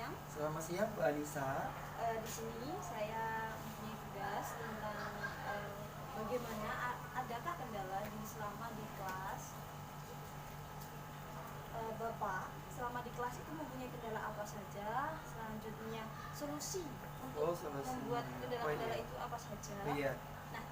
siang. Selamat siang Bu Anissa. Di sini saya mempunyai tugas tentang bagaimana adakah kendala selama di kelas. Bapak selama di kelas itu mempunyai kendala apa saja? Selanjutnya solusi untuk membuat kendala-kendala itu apa saja? Iya. Nah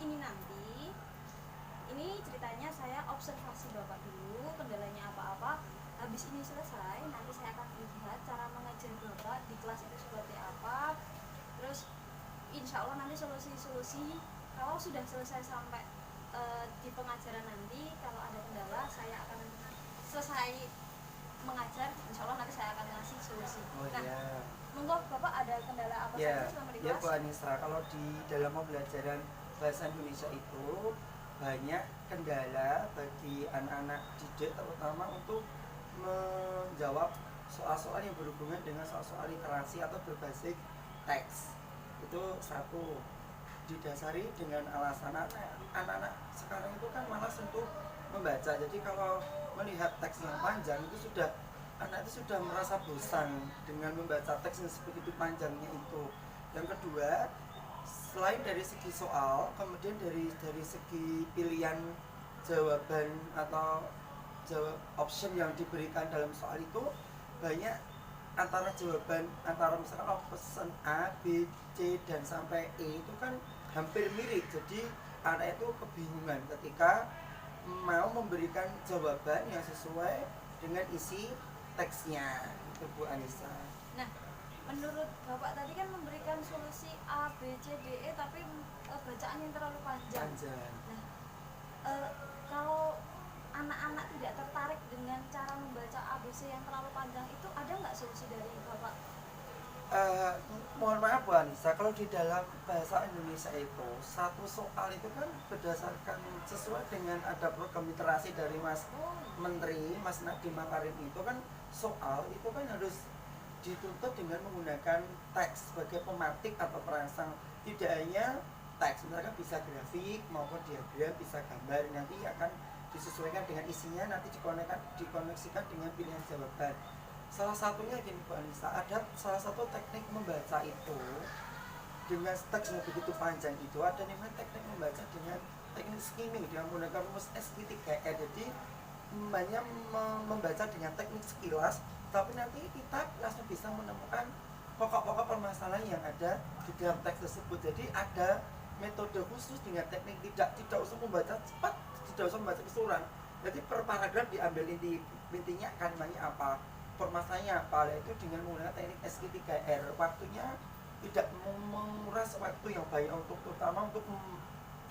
ini ceritanya saya observasi Bapak dulu, kendalanya apa-apa. Habis ini selesai, nanti saya akan lihat cara mengajar Bapak di kelas itu seperti apa. Terus insya Allah nanti solusi-solusi kalau sudah selesai sampai di pengajaran nanti, kalau ada kendala saya akan selesai mengajar, insya Allah nanti saya akan ngasih solusi. Iya. Monggo Bapak ada kendala apa saja selama di kelas? Ya Bu Anissa, kalau di dalam pembelajaran bahasa Indonesia itu banyak kendala bagi anak-anak didik, terutama untuk menjawab soal-soal yang berhubungan dengan soal-soal literasi atau berbasis teks. Itu satu, didasari dengan alasan anak-anak sekarang itu kan malas untuk membaca. Jadi kalau melihat teks yang panjang itu anak itu sudah merasa bosan dengan membaca teks yang sebegitu panjangnya itu. Yang kedua, selain dari segi soal, kemudian dari segi pilihan jawaban atau jawab option yang diberikan dalam soal itu banyak antara jawaban antara misalkan option A, B, C dan sampai E itu kan hampir mirip. Jadi anak itu kebingungan ketika mau memberikan jawaban yang sesuai dengan isi teksnya. Itu Bu Anissa. Nah, menurut Bapak tadi kan memberikan solusi A, B, C, D, E tapi bacaan yang terlalu panjang. Nah, kalau anak-anak tidak tertarik dengan cara membaca ABC yang terlalu panjang itu, ada nggak solusi dari Bapak? Mohon maaf Bu Anissa, kalau di dalam bahasa Indonesia itu satu soal itu kan berdasarkan sesuai dengan ada program literasi dari Mas Menteri, Mas Nadiem Makarim, itu kan soal itu kan harus dituntut dengan menggunakan teks sebagai pematik atau perangsang. Tidak hanya teks, misalkan bisa grafik maupun diagram, bisa gambar, nanti akan disesuaikan dengan isinya, nanti dikoneksikan dengan pilihan jawaban. Salah satunya gini Bu Anissa, ada salah satu teknik membaca itu dengan teks yang begitu panjang itu, ada namanya teknik membaca dengan teknik skimming dengan menggunakan rumus S3R. Jadi banyak membaca dengan teknik sekilas, tapi nanti kita langsung bisa menemukan pokok-pokok permasalahan yang ada di dalam teks tersebut. Jadi ada metode khusus dengan teknik tidak usah membaca cepat, tidak usah membaca keseluruhan. Jadi per paragraf diambil intinya kalimatnya apa, permasalahannya apa, itu dengan menggunakan teknik S3R. Waktunya tidak menguras waktu yang banyak terutama untuk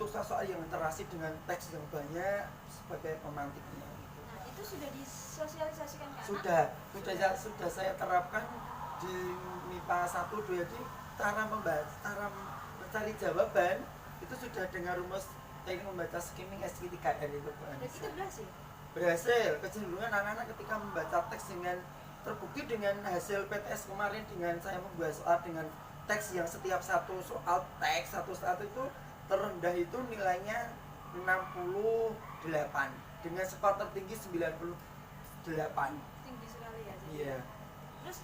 soal yang literasi dengan teks yang banyak sebagai pemantiknya. Nah, itu sudah disosialisasikan ke anak? Sudah saya terapkan di MIPA 1, 2. Jadi cara mencari jawaban itu sudah dengan rumus teknik membaca skimming S3R itu. Itu berhasil? Berhasil. Kecenderungan anak-anak ketika membaca teks dengan terbukti dengan hasil PTS kemarin, dengan saya membuat soal dengan teks yang setiap satu soal teks satu itu terendah itu nilainya 68 dengan skor tertinggi 98. Tinggi sekali ya. Iya. Terus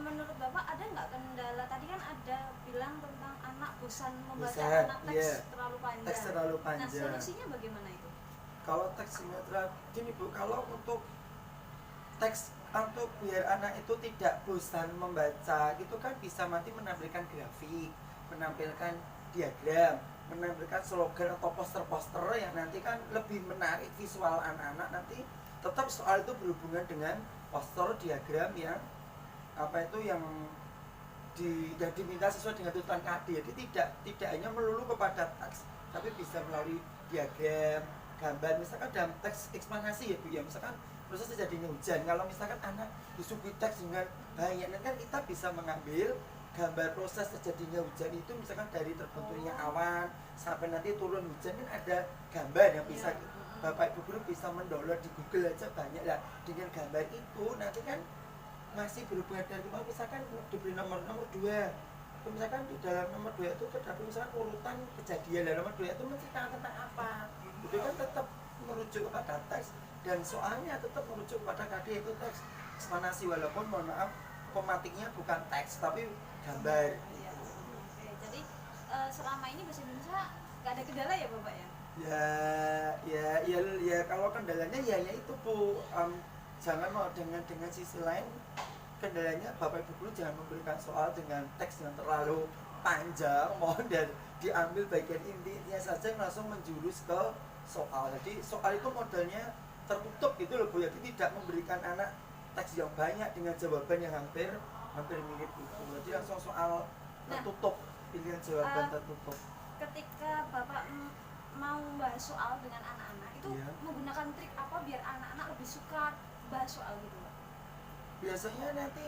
menurut Bapak ada nggak kendala? Tadi kan ada bilang tentang anak bosan membaca anak teks terlalu panjang. Teks terlalu panjang. Nah, solusinya bagaimana itu? Kalau teksnya gini Bu, kalau untuk teks untuk biar anak itu tidak bosan membaca, itu kan bisa nanti menampilkan grafik, menampilkan diagram, menampilkan slogan atau poster-poster yang nanti kan lebih menarik visual anak-anak. Nanti tetap soal itu berhubungan dengan poster, diagram yang yang diminta sesuai dengan tuntutan KD. Jadi tidak hanya melulu kepada teks, tapi bisa melalui diagram, gambar. Misalkan dalam teks eksplanasi ya Bu ya, misalkan proses terjadinya hujan, kalau misalkan anak disuguhi teks dengan banyak, kan kita bisa mengambil gambar proses terjadinya hujan itu, misalkan dari terbentuknya awan sampai nanti turun hujan, kan ada gambar yang bisa Bapak Ibu guru bisa mendownload di Google aja banyak lah. Dengan gambar itu nanti kan masih berhubungan dengan misalkan diberi nomor 2, misalkan di dalam nomor 2 itu terdapat misalkan urutan kejadian, dan nomor 2 itu menceritakan tentang apa, itu kan tetap merujuk kepada teks dan soalnya tetap merujuk kepada KD, itu teks eksplanasi. Walaupun mohon maaf pematiknya bukan teks tapi gambar. Iya. Oke, jadi selama ini bahasa Indonesia nggak ada kendala ya Bapak ya? Ya kalau kendalanya ya itu Bu, jangan mau dengan sisi lain kendalanya Bapak Ibu guru jangan memberikan soal dengan teks yang terlalu panjang, mohon dan diambil bagian intinya saja langsung menjurus ke soal. Jadi soal itu modelnya tertutup gitu loh Bu, jadi tidak memberikan anak teks yang banyak dengan jawaban yang hampir mirip itu. Jadi langsung soal tertutup, pilihan jawaban tertutup. Ketika Bapak mau bahas soal dengan anak-anak itu Iya. menggunakan trik apa biar anak-anak lebih suka bahas soal gitu Pak? Biasanya nanti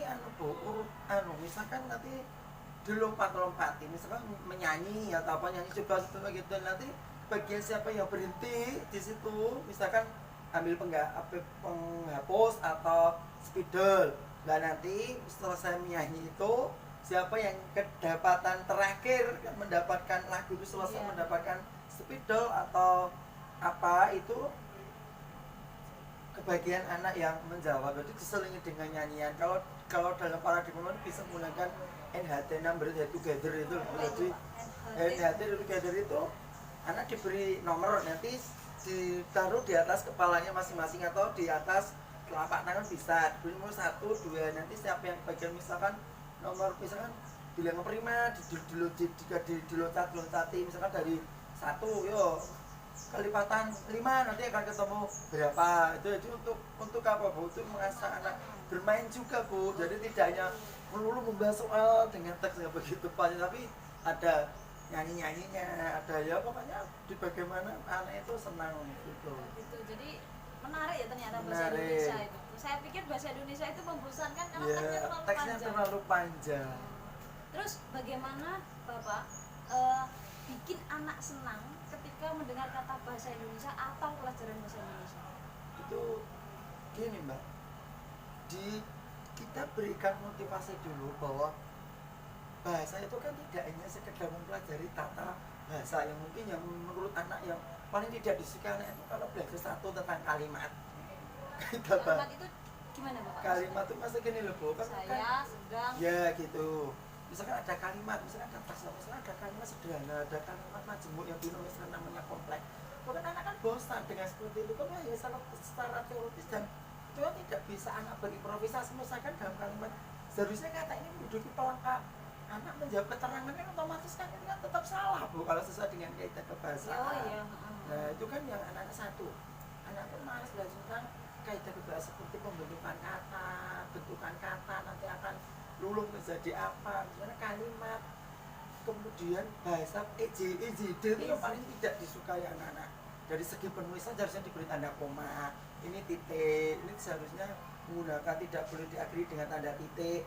misalkan nanti dilompat-lompati, misalkan menyanyi atau apa, nyanyi coba gitu, nanti bagian siapa yang berhenti di situ, misalkan ambil penghapus atau spidol. Nah nanti setelah saya menyanyi itu, siapa yang kedapatan terakhir mendapatkan lagu itu selesai, mendapatkan spidol atau apa itu, kebagian anak yang menjawab. Jadi diselingi dengan nyanyian. Kalau dalam paradigma itu bisa menggunakan NHT, number together itu. Jadi NHT together itu anak diberi nomor, nanti ditaruh di atas kepalanya masing-masing atau di atas telapak tangan bisa diberi nomor 1, 2, nanti siapa yang bagian misalkan nomor misalkan bilang prima diloncat-loncati misalkan dari 1 yo kelipatan 5 nanti akan ketemu berapa. Itu jadi untuk apa Bu? Untuk mengasah anak bermain juga Bu. Jadi tidak hanya melulu membahas soal dengan teks yang begitu panjang, tapi ada nyanyi-nyanyinya, ada ya pokoknya di bagaimana anak itu senang gitu. Gitu. Jadi menarik ya ternyata bahasa Menarik. Indonesia itu. Saya pikir bahasa Indonesia itu membosankan karena Ya, teksnya terlalu panjang. Terus bagaimana Bapak bikin anak senang ketika mendengar kata bahasa Indonesia atau pelajaran bahasa Indonesia? Itu gini Mbak, kita berikan motivasi dulu bahwa bahasa itu kan tidak hanya sekedar mempelajari tata bahasa yang mungkin yang menurut anak yang paling tidak disukai anak itu kalau belajar satu tentang kalimat. Kalimat itu gimana Bapak? Kalimat itu masih gini loh Bu, Saya sedang ya gitu. Misalkan ada kalimat, misalkan ada teks, misalkan ada kalimat sederhana, ada kalimat majemuk yang dinomiskan namanya kompleks. Bukan anak kan bosan dengan seperti itu, kan ya secara teoritis dan itu kan tidak bisa anak berimprovisasi. Misalkan dalam kalimat seharusnya kata ini menduduki pelengkap, anak menjawab keterangan kan otomatis kan itu kan tetap salah Bu kalau sesuai dengan kaidah kebahasaan. Oh iya. Nah itu kan yang anak satu, anak tuh malas belajar tentang kaidah kebahasaan seperti pembentukan kata, bentukan kata nanti akan luluh menjadi apa, misalnya kalimat, kemudian bahasa EJ, EJD itu yang paling tidak disukai anak-anak. Dari segi penulisan seharusnya diberi tanda koma, ini titik, ini seharusnya menggunakan tidak boleh diakhiri dengan tanda titik,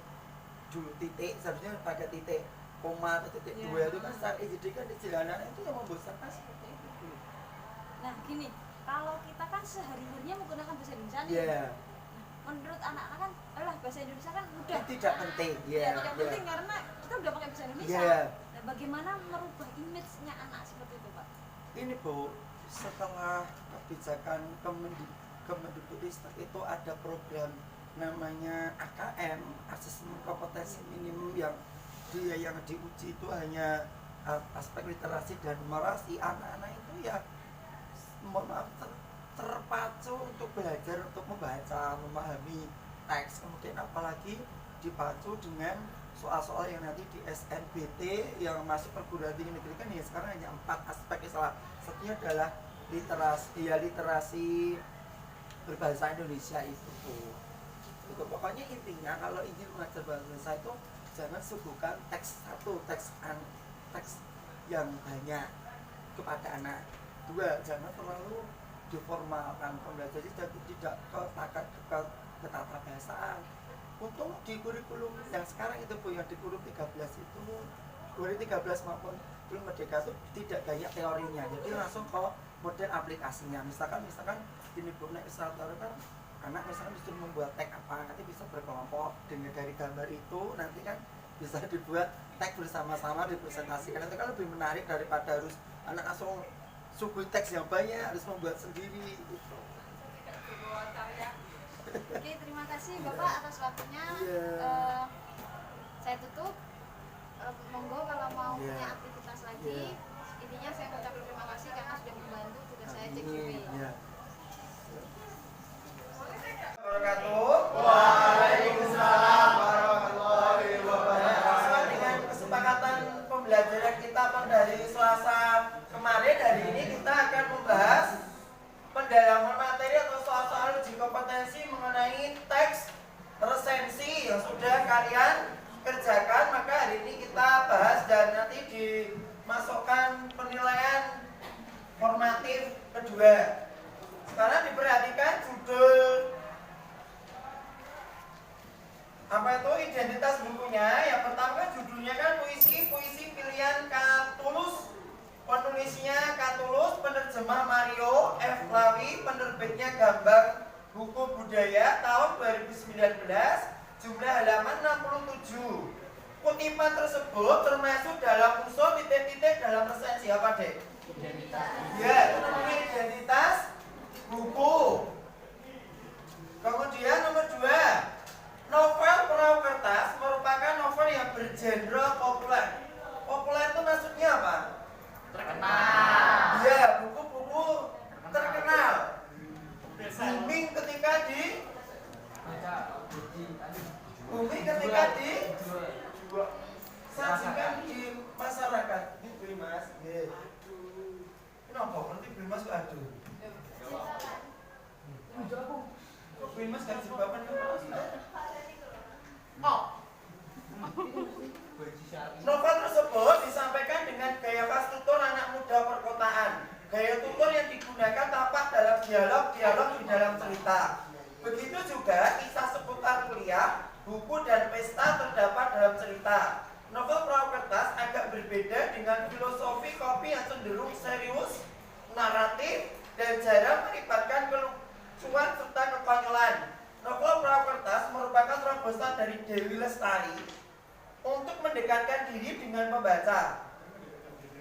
dulu titik, seharusnya pada titik koma atau titik dua itu kan secara EJD kan di jalanan itu yang membosankan seperti itu. Nah gini, kalau kita kan sehari-harinya menggunakan bahasa Indonesia nih, menurut anak-anak kan, bahasa Indonesia kan mudah. Tidak penting, tidak penting karena kita udah pakai bahasa Indonesia. Nah, bagaimana merubah image-nya anak seperti itu, Pak? Ini Bu, setelah kebijakan Kemendikbudristek itu ada program namanya AKM, asesmen kompetensi minimum, yang diuji itu hanya aspek literasi dan numerasi. Anak-anak itu ya mohon maaf terpacu untuk belajar, untuk membaca, memahami teks, kemudian apalagi dipacu dengan soal-soal yang nanti di SNBT yang masuk perguruan tinggi negeri kan ya sekarang hanya 4 aspek. Salah satunya adalah literasi berbahasa Indonesia itu. Pokoknya intinya kalau ingin mengajar bahasa Indonesia itu jangan suguhkan teks teks yang banyak kepada anak. 2, jangan terlalu diformalkan pembelajaran, jadi tidak ke tata bahasaan. Untuk di kurikulum yang sekarang itu Bu, yang di kurikulum 13 itu 2013 maupun kurikulum Merdeka itu tidak banyak teorinya, jadi langsung ke model aplikasinya. Misalkan ini Bu, naik pesawat kan anak misalkan disuruh membuat tag apa, nanti bisa berkelompok dengan dari gambar itu nanti kan bisa dibuat tag bersama-sama, dipresentasikan. Itu kan lebih menarik daripada harus anak langsung suguhi teks yang banyak, harus membuat sendiri gitu. Oke, terima kasih Bapak atas waktunya. identitas bukunya. Yang pertama kan judulnya kan puisi pilihan Katulus. Penulisnya Katulus, penerjemah Mario F. Lawi, penerbitnya Gambang Buku Budaya tahun 2019, jumlah halaman 67. Kutipan tersebut termasuk dalam unsur titik-titik dalam resensi apa, Dek? Identitas. Ya, itu namanya identitas buku. Kemudian nomor 2, novel Perahu Kertas merupakan novel yang bergenre populer. Populer itu maksudnya apa? Terkenal. Ya, buku-buku terkenal. Booming ketika sajikan di masyarakat. Ini Mas. Nggih. Kenapa? Nanti Mas kok aduh. Kok Mas kan sebaban Oh. Novel tersebut disampaikan dengan gaya khas tutur anak muda perkotaan. Gaya tutur yang digunakan tampak dalam dialog di dalam cerita. Begitu juga kisah seputar kuliah, buku dan pesta terdapat dalam cerita. Novel Perahu Kertas agak berbeda dengan filosofi kopi yang cenderung serius, naratif, dan jarang melibatkan kelucuan serta kekonyolan. Novel Perahu Kertas merupakan terobosan dari Dewi Lestari untuk mendekatkan diri dengan pembaca.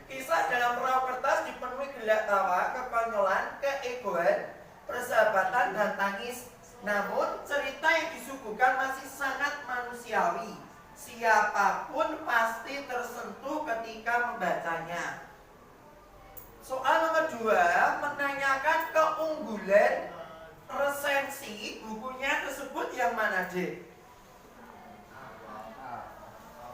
Kisah dalam Perahu Kertas dipenuhi gelak tawa, kekonyolan, keegoan, persahabatan, dan tangis. Namun, cerita yang disuguhkan masih sangat manusiawi. Siapapun pasti tersentuh ketika membacanya. Soal nomor 2, menanyakan keunggulan resensi bukunya tersebut yang mana, Dek?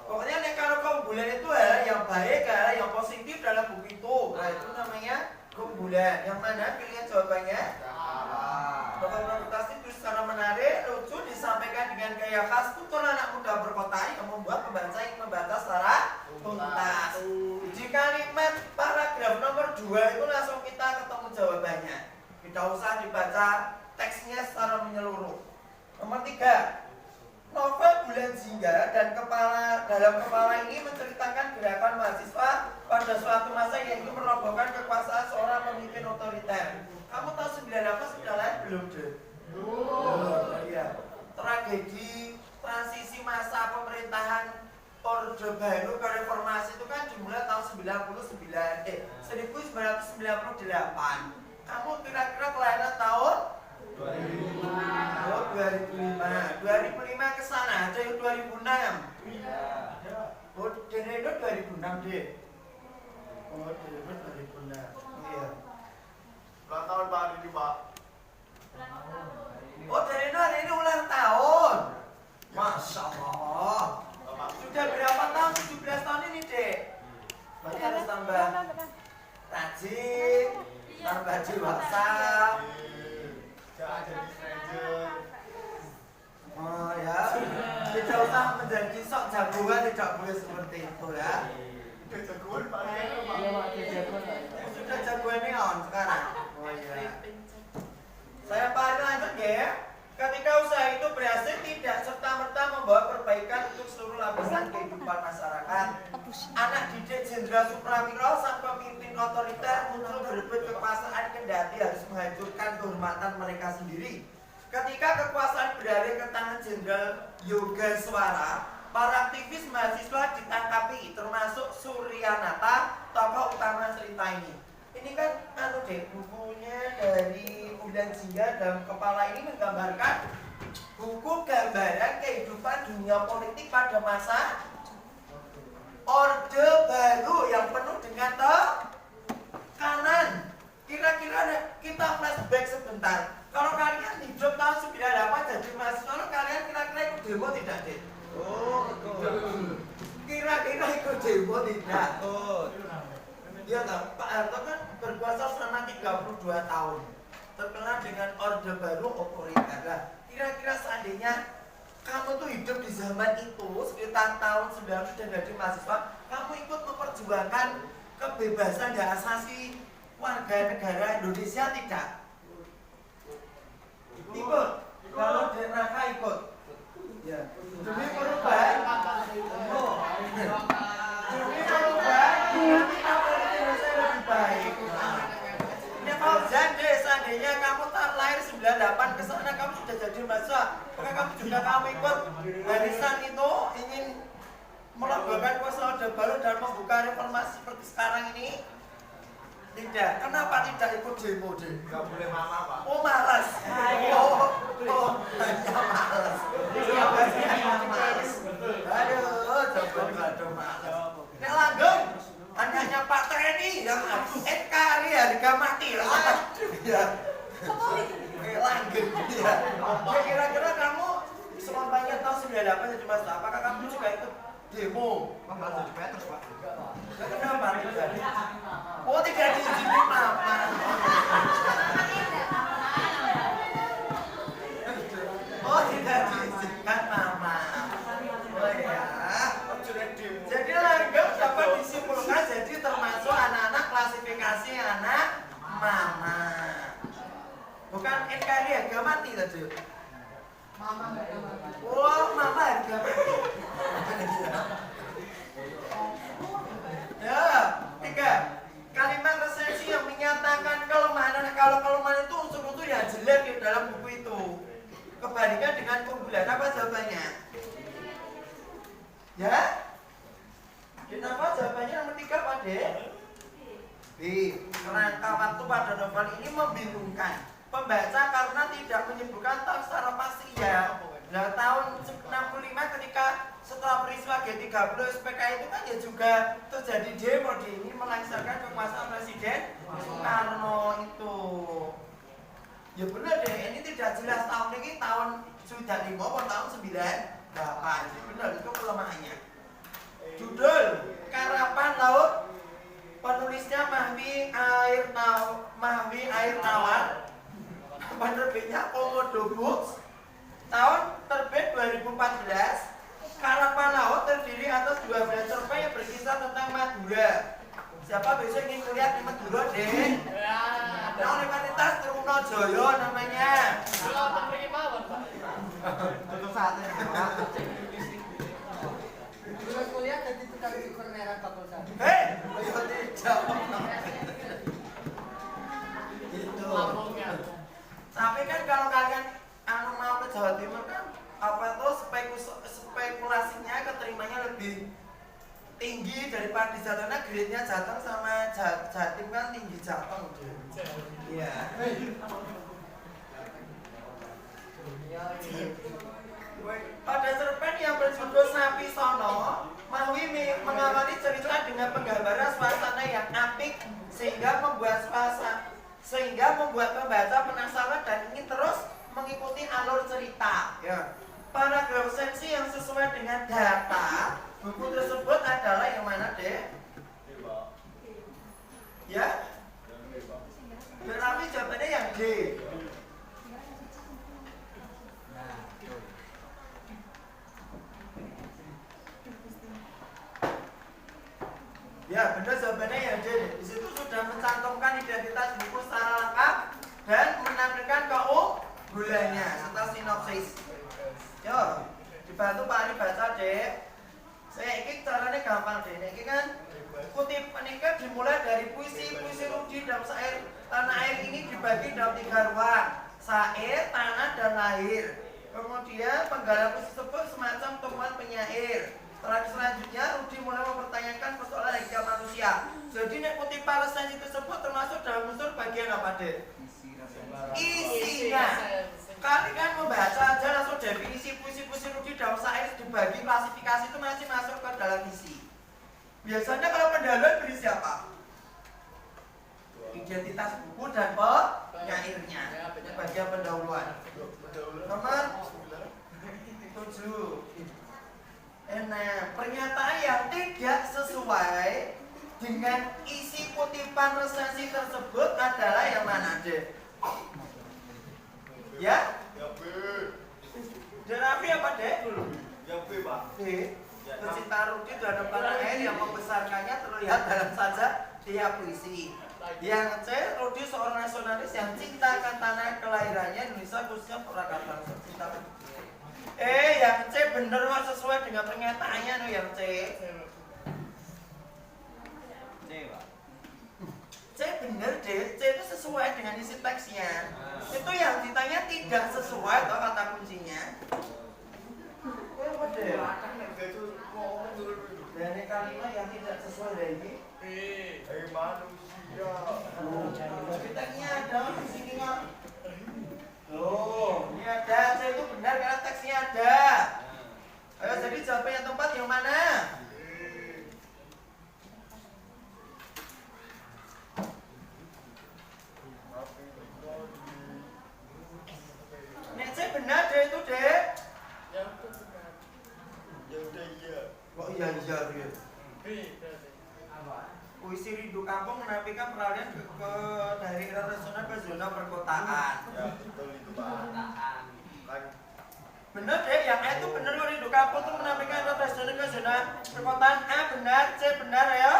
Pokoknya nih, kalau keunggulan itu hal yang baik, hal yang positif dalam buku itu. Nah, itu namanya keunggulan. Yang mana pilihan jawabannya? Novel Perahu Kertas itu secara menarik, lucu, disampaikan dengan gaya khas tutur anak muda perkotaan yang membuat pembaca ingin membaca secara tuntas. Di kalimat paragraf nomor 2 itu langsung kita ketemu jawabannya. Tidak usah dibaca teksnya secara menyeluruh. Nomor 3, novel Bulan Jingga dan dalam kepala ini menceritakan gerakan mahasiswa pada suatu masa yang ingin merobohkan kekuasaan seorang pemimpin otoriter. Kamu tahu 98 sudah lain belum, Dek? Iya. Tragedi transisi masa pemerintahan Orde Baru ke reformasi itu kan dimulai tahun 1998. Kamu kira-kira kelahiran tahun 2005. Oh, 2005 ke sana ada yang 2006. Oh, Deredo 2006, Dek. Oh, Deredo 2006. Iya. Ulang tahun Pak hari ini, Pak. Oh, Deredo hari ini ulang tahun. Masya Allah. Sudah berapa tahun? 17 tahun ini, Dek. Berarti harus tambah rajin, tambah di WhatsApp. Jangan jadi stranger. Oh ya, tidak usah menjadi sok jagoan, tidak boleh seperti itu ya. Udah jagoan Pak. Sudah jagoan ini on sekarang. Oh iya. Saya Pak lanjut ya. Ketika usaha itu berhasil, tidak serta-merta membawa perbaikan untuk seluruh lapisan kehidupan masyarakat. Anak didik Jenderal Suprawiro, sang pemimpin otoriter, muncul berebut kekuasaan kendati harus menghancurkan kehormatan mereka sendiri. Ketika kekuasaan beralih ke tangan Jenderal Yogaswara, para aktivis mahasiswa ditangkapi, termasuk Suryanata, tokoh utama cerita ini. Ini kan bukunya dari Bulan Jingga dalam kepala ini menggambarkan buku gambaran kehidupan dunia politik pada masa Orde Baru yang penuh dengan tekanan. Kira-kira kita flashback sebentar. Kalau kalian hidup tahun 98 jadi mahasiswa, kalian kira-kira ikut demo tidak, Dek? Oh, kira-kira ikut demo tidak? Oh. Ya tak, Pak Harto kan berkuasa selama 32 tahun, terkenal dengan Orde Baru otoriter. Nah, kira-kira seandainya kamu tuh hidup di zaman itu sekitar tahun 90 dan jadi mahasiswa, kamu ikut memperjuangkan kebebasan dan asasi warga negara Indonesia tidak? Ikut. Kalau Raka ikut. Ya, demi perubahan. Demi perubahan, kita politik Indonesia lebih baik. Ya kalau jadi seandainya kamu tak lahir 98 ke sana kamu sudah jadi mahasiswa, maka kamu juga kamu ikut barisan itu ingin melakukan kuasa orde baru dan membuka reformasi seperti sekarang ini. Tidak. Kenapa tidak ikut demo deh? Gak boleh mama pak. Oh malas. Hanya malas. Hanya malas. Aduh, coba malas. Nek langgeng, hanya Pak TNI yang NKRI harga mati lah. Ya. Langgeng. Ya. Ya kira-kira kamu selamanya tahun 98 jadi mas, apakah kamu juga ikut demo? Membantu di Petrus pak. Kenapa tidak? Oh tidak diizinin mama. Oh tidak diizinkan mama. Oh ya. Jadi langgeng dapat disimpulkan jadi termasuk anak-anak klasifikasi anak mama. Bukan NKRI harga mati tadi. Oh mama harga mati. Ya, tiga. Kalimat resensi yang menyatakan kelemahan. Kalau kelemahan itu unsur-unsur yang jelek di dalam buku itu. Kebandingkan dengan keunggulan, apa jawabannya? Ya? Kenapa jawabannya nomor 3 Pak Dek? B. Kerangka waktu pada novel ini membingungkan pembaca karena tidak menyebutkan tahu secara pasti ya. Nah tahun 65 ketika setelah peristiwa G30 SPK itu kan ya juga terjadi demo di ini melaksanakan kekuasaan Presiden Soekarno itu. Ya benar deh, ini tidak jelas tahun ini tahun sudah 5 atau tahun 98. Jadi benar itu kelemahannya. Judul Karapan Laut, penulisnya Mahwi Air Tawar, penerbitnya Komodo Books, tahun terbit 2014. Karapan Laut terdiri atas 12 cerpen yang berkisah tentang Madura. Siapa besok ingin kuliah di Madura, deh? Nah, Universitas Trunojoyo namanya. Tutup saatnya. Lulus kuliah jadi tukang cukur merah fakultas. Hei, ayo dijawab. Itu. Tapi kan kalau kalian mau ke Jawa Timur kan apa tuh spekulasinya keterimanya lebih tinggi daripada di Jateng. Grade-nya Jateng sama Jatim kan tinggi Jateng. Iya. Pada cerpen yang berjudul Sapi Sono, Mahwi mengawali cerita dengan penggambaran suasana yang apik sehingga membuat pembaca penasaran dan ingin terus mengikuti alur cerita. Ya. Paragraf sensi yang sesuai dengan data buku tersebut adalah yang mana, Dek? Ya? Tetapi jawabannya yang D. Ya, benar jawabannya yang D. Di situ sudah mencantumkan identitas buku secara lengkap dan menampilkan keunggulannya serta sinopsis. Yo, dibantu Pak Ari baca, Dek. Saya ini caranya gampang, Dek. Ini kan kutipan ini dimulai dari puisi Rudi dalam syair Tanah Air ini dibagi dalam 3 ruang: syair, tanah, dan lahir. Kemudian penggalan puisi tersebut semacam temuan penyair. Selanjutnya Rudi mulai mempertanyakan persoalan hidup manusia. Jadi nek kutipan resensi tersebut termasuk dalam unsur bagian apa, Dek? Isinya. Kali kan membaca aja langsung definisi puisi-puisi Rudi dalam syair dibagi klasifikasi itu masih masuk ke dalam isi. Biasanya kalau pendahuluan berisi apa? Identitas buku dan penyairnya. Ini bagian pendahuluan. Nomor 7. Nah, pernyataan yang tidak sesuai dengan isi kutipan resensi tersebut adalah yang mana, Dek? Ya? Ya B. Derapi apa, Dek? Ya B pak. B. Pecinta Rudi terhadap tanah air yang membesarkannya terlihat dalam saja tiap puisi. Yang C. Rudi seorang nasionalis yang cinta akan tanah kelahirannya Indonesia, khususnya perakataan cinta. Yang C bener Mas sesuai dengan pernyataannya no yang C. C, Pak. C bener deh, C itu sesuai dengan isi teksnya. Itu yang ditanya tidak sesuai atau kata kuncinya. Apa deh? Dari kalimat yang tidak sesuai lagi. manusia. Tapi teksnya ada di sini nggak? Loh, ini ada. C itu benar karena teksnya ada. Ayo jadi jawaban yang tepat yang mana? Nek C benar deh itu deh. Yang udah iya. Oh iya iya iya. Puisi Rindu Kampung menampilkan peralihan dari era regional ke zona perkotaan. Ya, betul itu, Pak. Kan Bener deh, yang A itu bener kok Rindu Kampung itu menampilkan era regional ke zona perkotaan. A benar, C benar ya.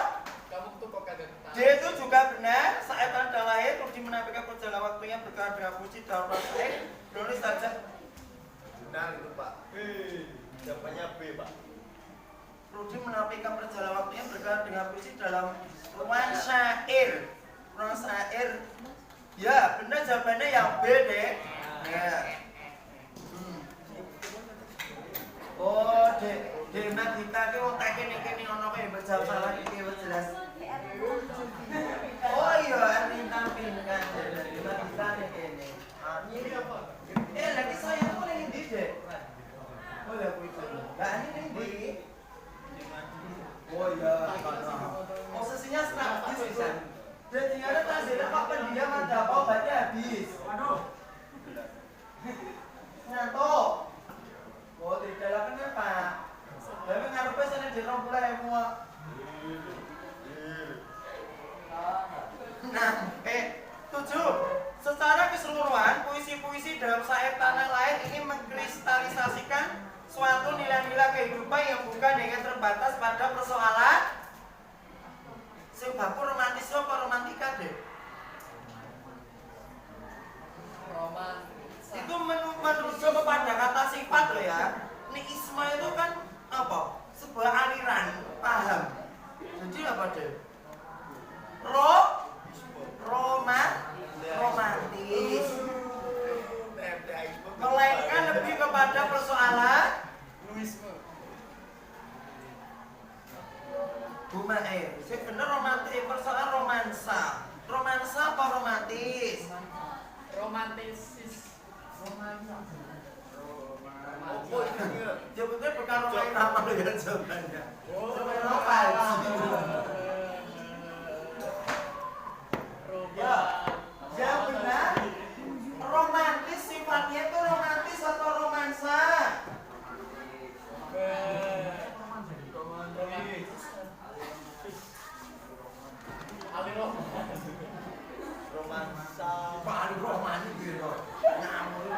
Kamu tuh kok kagak D itu juga benar. Saat tanda lahir, Rudi menampilkan perjalanan waktunya bergerak dengan puisi dalam bahasa nulis saja. benar itu, Pak. Jawabannya B, Pak. Rudi menampilkan perjalanan waktunya bergerak dengan puisi dalam ruang syair. Ruang syair. Ya, benar jawabannya yang B deh. Ya. Oh, dek Madita ki wong tak kene ono kok berjawab salah iki wis jelas. Oh iya, Erwin tampilkan dari Madita nek kene. Ini apa? Lagi saya kok ning ndi, Dek? Oh, ya kuwi. Lah ini ning ndi? Oh iya, posisinya strategis bisa. Dan tinggalnya tasnya kok pendiam ada apa obatnya habis. Waduh. Ngantuk. Oh, tidak lah kenapa? Tapi ngarepe sana di 20.000. Nah, 7. Secara keseluruhan, puisi-puisi dalam syair Tanah Lain ini mengkristalisasikan suatu nilai-nilai kehidupan yang bukan hanya terbatas pada persoalan sebab romantisme apa romantika deh. Itu menuju kepada kata sifat loh ya. Niisme itu kan apa? Sebuah aliran paham. Jadi apa deh? Romantis. Melainkan lebih kepada persoalan Bumair. Sing bener romantis, persoalan romansa. Romansa apa romantis? romantisis. Oh, iya. Jawabnya bukan romain nama loh ya jawabannya. Romain romantis. Ya, yang benar. Romantis sifatnya itu romantis atau romansa? Romansa. Paling romantis gitu. Nyamuk.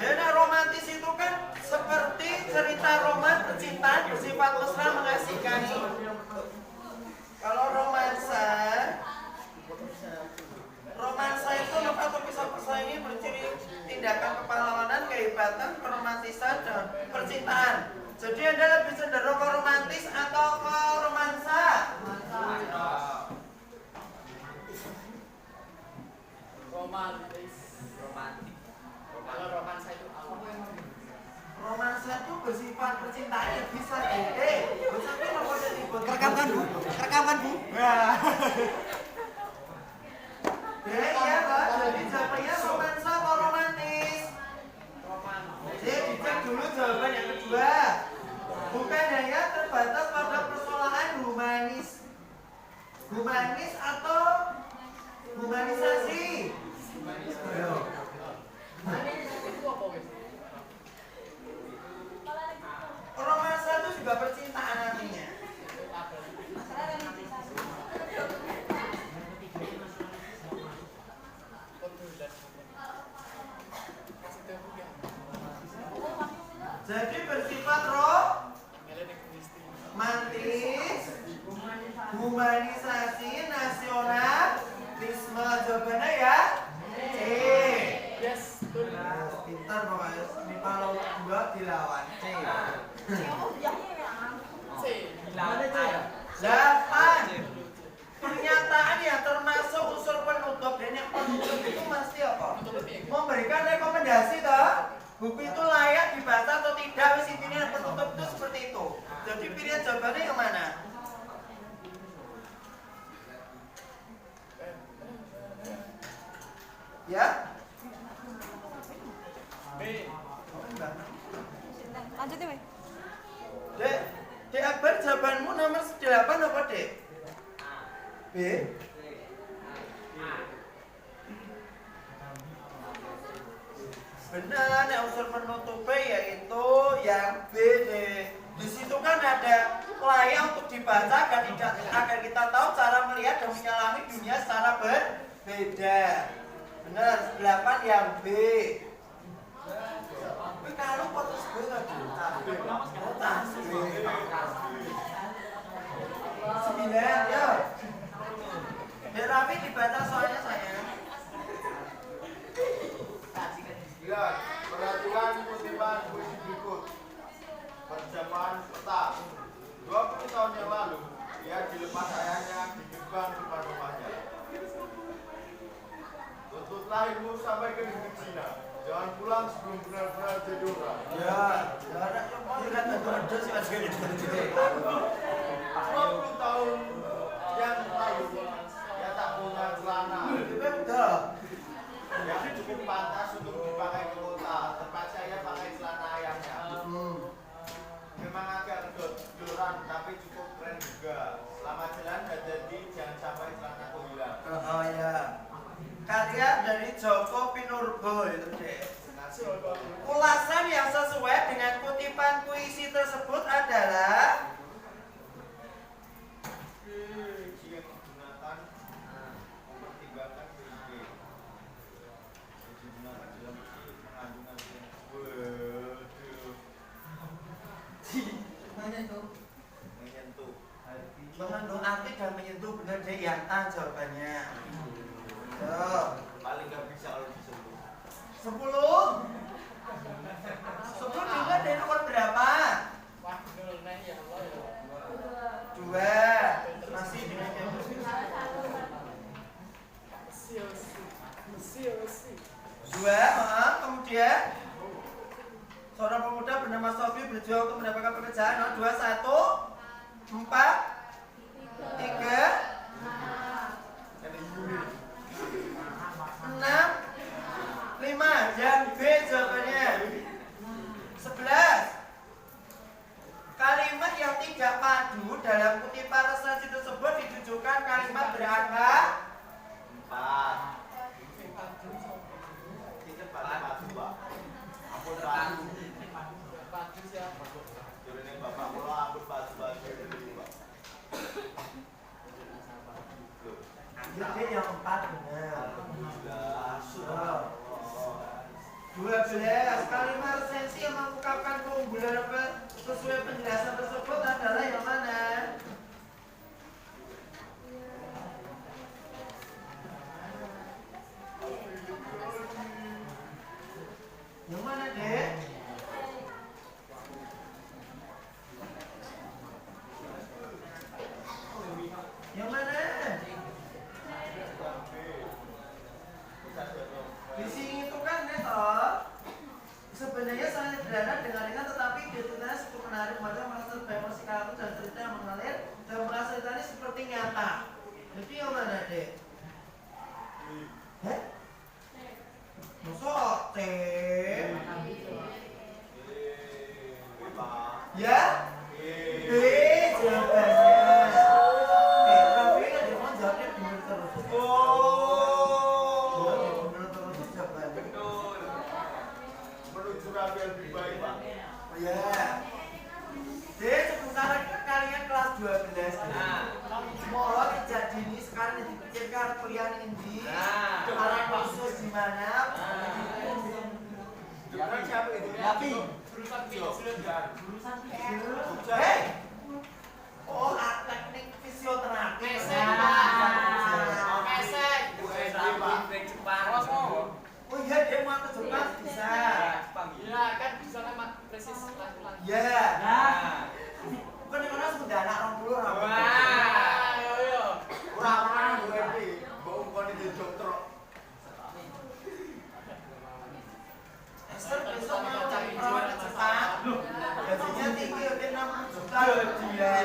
Karena romantis itu kan seperti cerita roman percintaan bersifat mesra mengasihkani. Kalau romansa itu atau kisah persaingan berciri tindakan kepahlawanan, kehebatan, keromantisan, dan percintaan. Jadi Anda lebih cenderung ke romantis atau ke romansa? Romantis. Kalau romansa itu apa? Romansa itu bersifat percintaan yang bisa sampai nomor telepon. Rekamkan bu. Iya Pak, jadi jawabannya romansa atau romantis? Jadi dicek dulu jawaban yang kedua. Bukan hanya terbatas pada persoalan humanis atau humanisasi. Ayo. Itu apa wes? Romansa itu juga percintaan artinya. Jadi bersifat romantis jawabannya yang mana? Ya? B. Lanjutin, Wei. Dek, Dek Akbar jawabanmu nomor 8 apa, Dek? B. Benar, yang unsur penutup yaitu yang B, Dek. Di situ kan ada layak untuk dibaca agar kita tahu cara melihat dan menyelami dunia secara berbeda. Benar, 8 yang B. Tapi kalau potos B nggak potos B. 9, ya. Dek Raffi dibaca soalnya sayang. 9. Perhatikan kutipan puisi berikut. Persiapan peta. 20 tahun yang lalu, ia dilepas ayahnya di gerbang depan rumahnya. Tuntut lahirmu sampai ke negeri Cina. Jangan pulang sebelum benar-benar jadi orang. Ya, ada ada sih masih gitu. 20 tahun yang lalu, ia tak punya celana Betul. yang cukup pantas untuk dipakai ke kota. Terpaksa ia pakai celana ayahnya. Memang agak kedoran, tapi cukup keren juga. Selama jalan dan jadi jangan sampai celanaku hilang. Oh ya. Karya dari Joko Pinurbo itu deh. Ulasan yang sesuai dengan kutipan puisi tersebut adalah Jika digunakan, mempertimbangkan PIB. Digunakan dalam uji mengandung arti. Waduh. Menyentuh. mengandung arti dan menyentuh, benar deh yang A jawabannya. Tuh. Paling gak bisa kalau disentuh. 10 juga dari nomor berapa? 2. Masih dengan yang 2, kemudian seorang pemuda bernama Sofi berjuang untuk mendapatkan pekerjaan. 2, 1, 4, 3, 6, 5. Yang B jawabannya. 11. Kalimat yang tidak padu dalam kutipan resensi tersebut ditujukan kalimat berangka 4. Kita padu, Pak. Ampun padu. Jurune bapak kula ampun padu, Pak. Jadi yang 4 benar. Alhamdulillah. 12. Kalimat resensi yang mengungkapkan keunggulan apa sesuai penjelasan tersebut adalah yang mana? Yang mana, Dek? Yang mana? Di sini itu kan sebenarnya sangat sederhana dengan ringan, tetapi ceritanya cukup menarik, maka merasa emosi karakter dan cerita yang mengalir dan merasa ceritanya seperti nyata. Jadi yang mana, Dek? Heh? Masuk C? Ya? B jawabannya. Tapi kan dia mau jawabnya bener terus. Bener terus jawabannya. Menuju rapi yang lebih baik, Pak. Ya. Dek, sementara kalian kelas 12. Mohon sejak dini sekarang dipikirkan kuliah ini. Arah khusus di mana? Jurusan siapa itu? Tapi Hei! Oh, teknik fisioterapi. Oh iya, dia mau ke Jepang bisa. Ya. Bukan yang mana sudah anak 60 orang. Orang-orang gue ini bawa bukan di dokter. Esther besok mau cari perawat ke Jepang. Gajinya tinggi, udah 60 juta. Dia.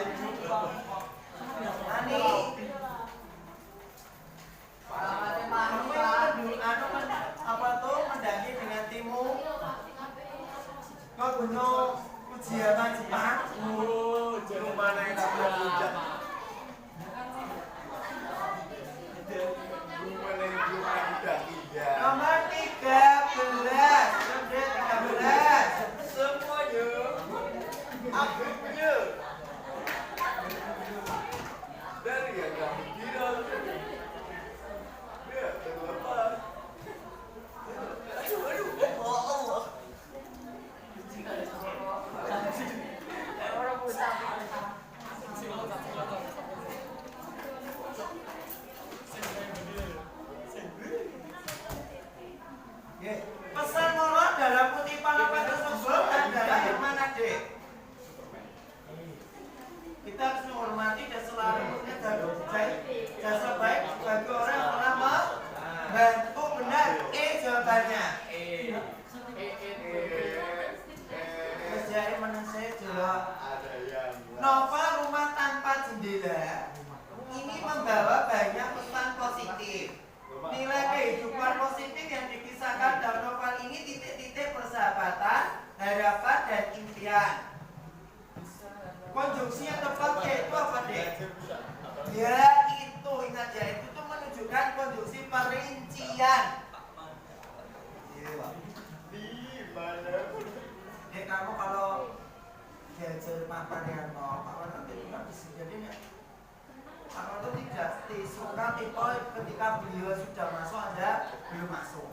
Iko ketika beliau sudah masuk ada belum masuk.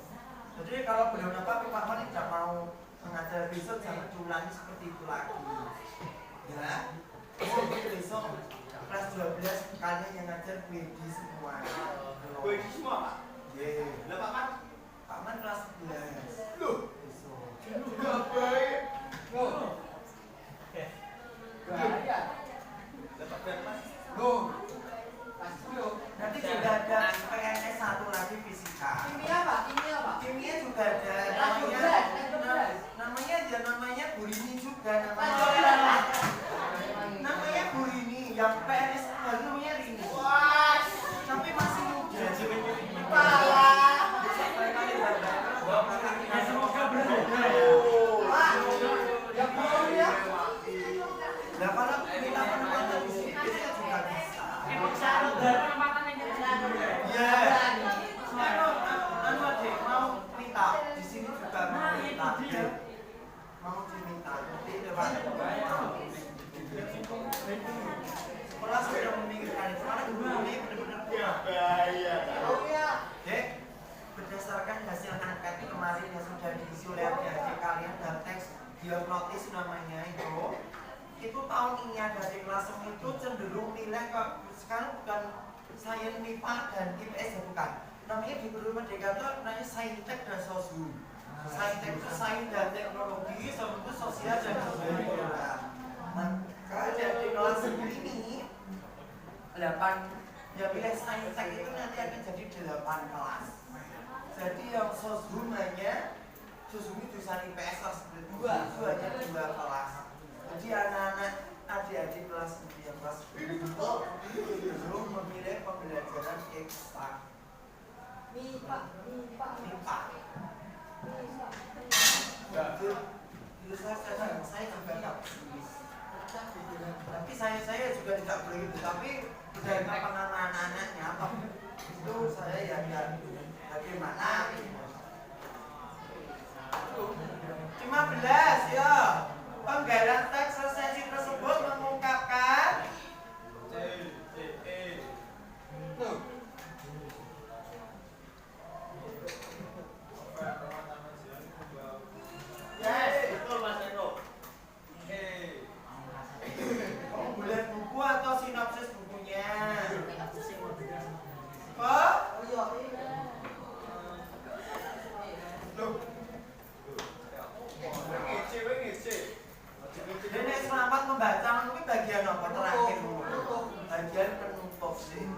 Jadi kalau beliau nampak Pak Man tidak mau mengajar besok jangan diulangi seperti itu lagi. Ya. Besok kelas 12 kalian yang ngajar BD semua. BD semua Pak? Iya. Lah Pak Man? Pak Man kelas 11. Loh? Besok. Enggak baik. Loh. Bahaya. Dapat berapa? Loh. Pasti loh. Nanti juga ada PNS satu lagi fisika. Kimia Pak, kimia Pak. Kimia juga ada namanya Bu Rini juga namanya Bu Rini yang PNS baru namanya Rini. Wah, Tapi masih muda. Semoga berbeda. Yang mau ya. Nah kalau kita penempatan di sini biasanya juga bisa. Syarat dari penempatan yang Iya. Anu adik mau minta di sini juga mau minta. Mau diminta nanti lewat. Sekolah sudah memikirkan itu karena guru ini benar-benar kurang. bahaya. Oh iya. Dek, berdasarkan hasil angket kemarin yang sudah diisi oleh adik-adik kalian dan teks diagnosis namanya itu tahun ini ada di kelas itu cenderung nilai ke sekarang bukan sains MIPA dan IPS ya bukan. Namanya di Guru Merdeka itu namanya saintek dan sosum. Saintek itu sains dan teknologi, sosum itu sosial dan budaya. Maka di kelas ini 8 yang pilih saintek itu nanti akan jadi 8 kelas. Jadi yang sosumnya sosum itu jurusan IPS kelas 2 itu hanya 2 kelas. Jadi anak-anak adik-adik kelas 9 yang kelas 10 itu memilih pembelajaran eksak MIPA. MIPA. Itu saya juga tak tapi saya juga tidak begitu tapi dari pengalaman anak-anaknya apa itu saya ya bagaimana 15 ya penggalan teks sesi tersebut mengungkapkan Betul Mas Eko. kamu boleh buku atau sinopsis bukunya kok? Ini selamat membaca mungkin bagian apa terakhir bagian penutup sih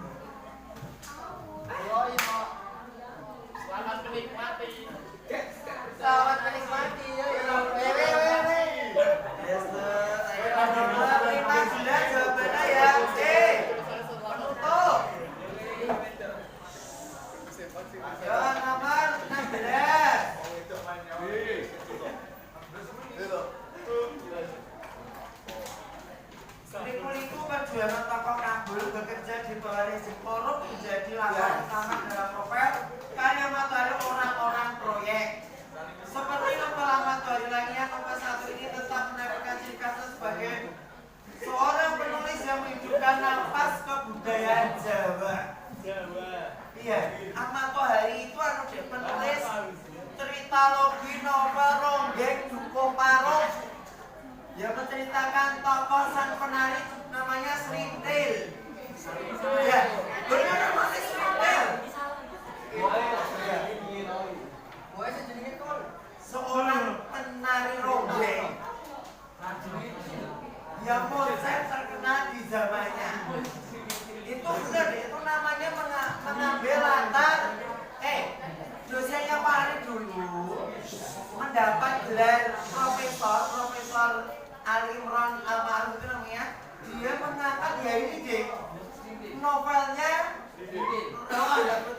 Selamat menikmati. selamat menikmati ya yes ada 15 jawabannya ya penutup jawaban nomor 16 Liku-liku perjuangan tokoh Kabul bekerja di bawah rezim korup menjadi lawan utama dalam novel karya materi orang-orang proyek. Seperti novel materi lainnya, novel satu ini tetap menampilkan ciri khasnya sebagai seorang penulis yang menghidupkan nafas kebudayaan Jawa. Iya, Ahmad Tohari itu penulis cerita logi novel Ronggeng Duko Paro yang menceritakan tokoh sang penari namanya Srintil. Ya, benar namanya Srintil. Seorang penari ronggeng yang konsep terkenal di zamannya. Itu benar, itu namanya mengambil latar. Dosennya Pak Ari dulu mendapat gelar Profesor Ali Imran Almarhum itu namanya. Dia mengangkat ya ini deh novelnya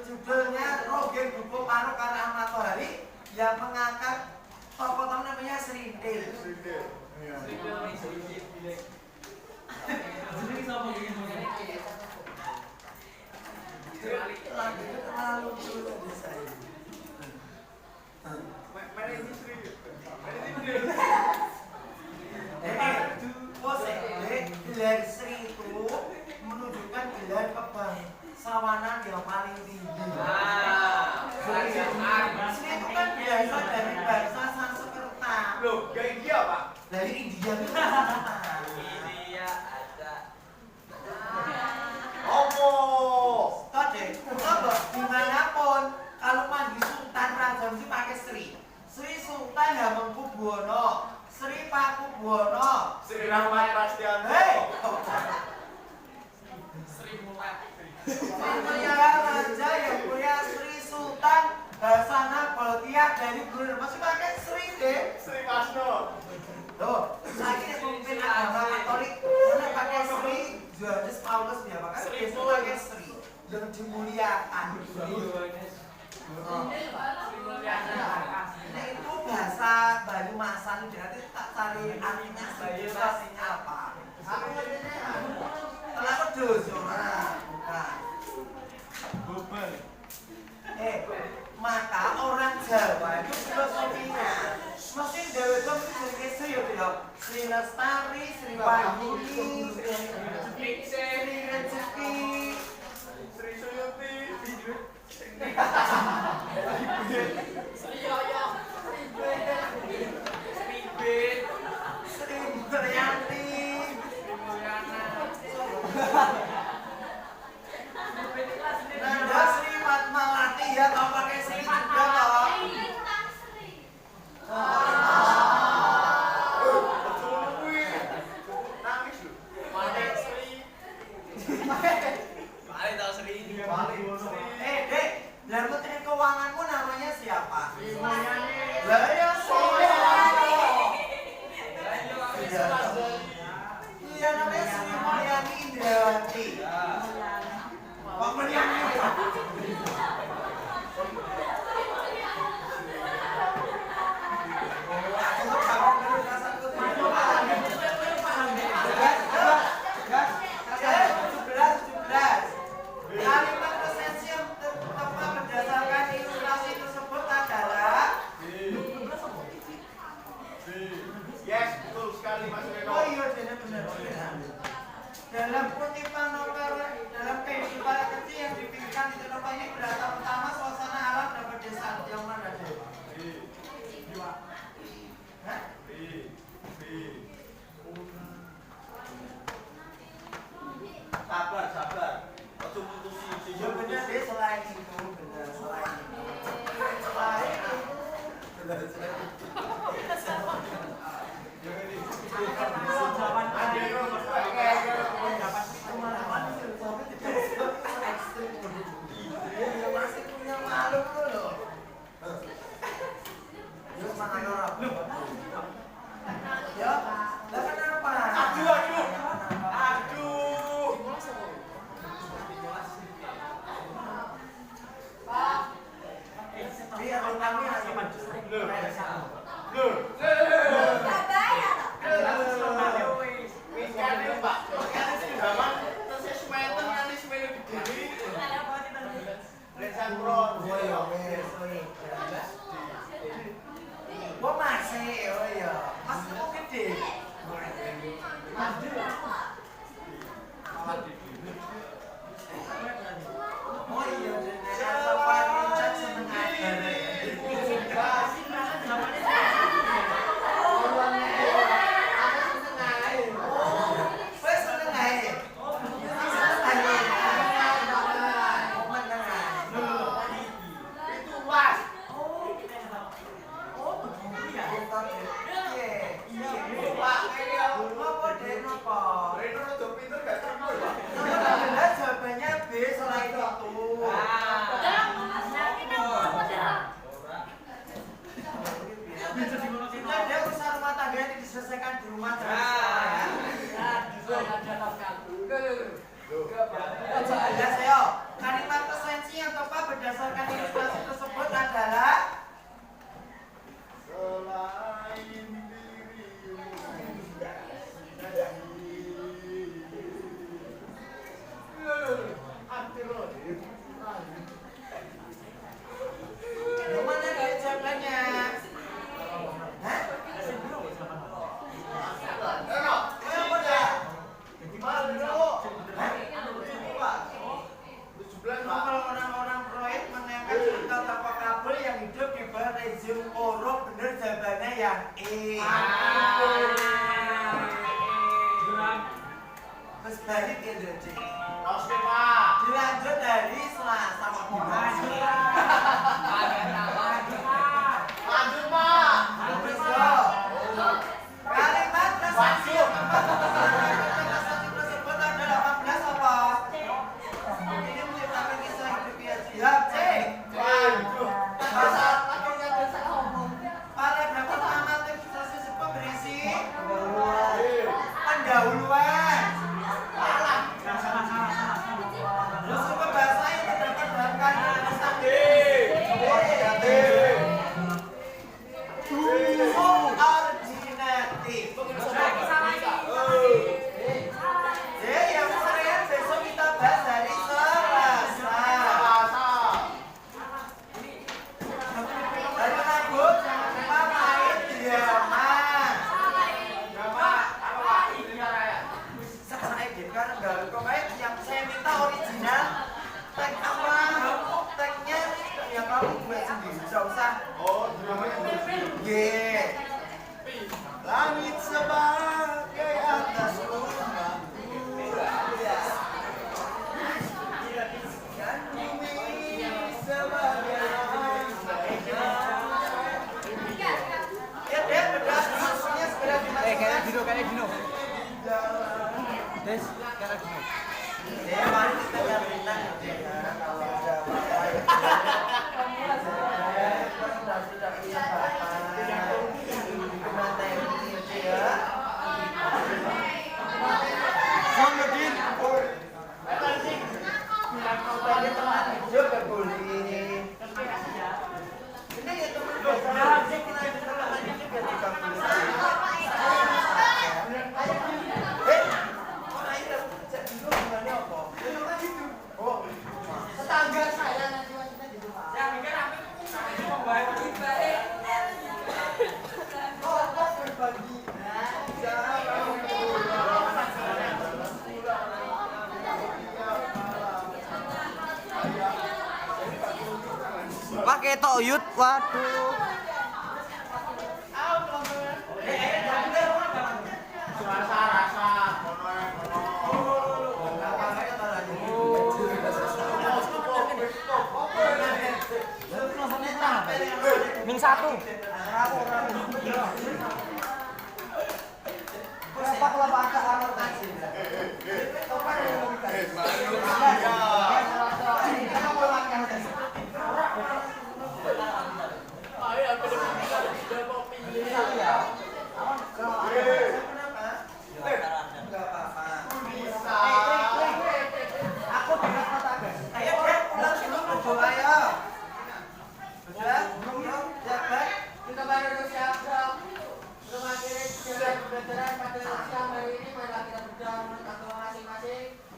judulnya Ronggeng Duko Paro karya Ahmad Tohari yang mengangkat tokoh namanya Srintil. Lagunya terlalu dulu saya. Gelar Sri itu menunjukkan gelar sawanan yang paling tinggi. Nah, Sri itu kan biasa dari bahasa Sanskerta. Loh, gak India Pak? Dari India itu Sanskerta. India ada. Opo? Toh deh, coba dimanapun kalau manggil Sultan Raja mesti pakai Sri. Sri Sultan Hamengkubuwono, Sri Pakubuwono, Sri Rahmat Prasetyanto. hei, Sri Mulat. Sri Mulia Raja yang mulia Sri Sultan Hasanah Bolkiah dari Brunei masih pakai Sri deh. Sri Wasno. Loh, saya ini pemimpin agama Katolik mana pakai Sri Yohanes Paulus ya pakai Sri Sri pakai Sri yang dimuliakan. Nah itu bahasa Banyumasan berarti tak cari artinya signifikasinya apa? Aku ngertinya. Telah pedus orang bukan. Bubel. Maka orang Jawa itu filosofinya mesti dewe itu mesti Sri ya, Sri Lestari, Sri Wahyuni, Sri Rezeki, Sri Suyuti. Sri Yoyo. Sri Bet. Sri Mulyani, Sri Mulyana. Nanda Sri Fatmawati ya tau pakai Sri juga toh. Nangis lu. Mana Sri? Mana tahu Sri? Dek, lah menteri keuanganmu namanya siapa? Sri Mulyani. Lah ya Sri. Iya namanya Sri Mulyani Indrawati. Pak Mulyani. Kalimat presensi yang tepat berdasarkan ilustrasi tersebut adalah Yes, betul sekali Mas Reno. oh iya benar. Dalam kutipan novel dalam kehidupan kecil yang dipikirkan di novel ini berlatar utama suasana alam dan pedesaan yang mana deh? Hah? Sabar. Ojo mutusi Ya benar deh selain itu benar selain itu. Masih punya malu loh. Yuk mana orang? Ya, lah kenapa? Aduh. Biar kami hanya Loh. Gak bayar. Wis kan Pak. Zaman tesih semeten nganti semene gede. Lensan Pro. oh ya wes, oh iya. Gua masih, oh iya. Mas kok gede? Oh iya, dengan safari cat seneng agar. Wes seneng ae. Itu Mas. Pak, ini Reno rada pinter gak terima, Pak. Jawabannya B selain itu. Nah, dia usaha rumah tangga yang diselesaikan di rumah jangan di sekolah ya. Jelas ya. Kalimat presensi yang tepat berdasarkan ilustrasi tersebut adalah Selain dirimu. kata vokabul yang hidup di bawah rezim huruf bener jawabannya yang E. Terus balik ya jadi. Oke Pak. Dilanjut dari Selasa Pak. Lanjut Pak. Terus yo. Kalimat prestasi tersebut ada 18 apa? Ini menciptakan kisah hidup yang siap. C. Waduh. Paragraf pertama teks tersebut berisi pendahuluan. Struktur bahasa yang terdapat dalam kalimat tulisan D. Subordinatif. D yang kemarin besok kita bahas dari Selasa. Dari Rabu jangan lupa main drama. Saya kan enggak kemarin yang saya minta original tag apa tagnya yang kamu buat sendiri nggak usah Dramanya G langit sebagai atas rumah dan bumi sebagai ya deh bedas maksudnya segera dimasukkan kayak Dino. Des, kayak Dino. Ya, mari kita cari bintang ya kalau ada apa-apa ya. Kita sudah punya materi ya. Kemudian tadi teman juga boleh. Ini ya teman biasa kita teman juga juga boleh. Tetangga saya nanti maksudnya di rumah. Saya pikir aku membagi baik. Oh, berbagi. Pakai toyut, waduh. rasa Min satu. Berapa kelapa ada kamar tadi?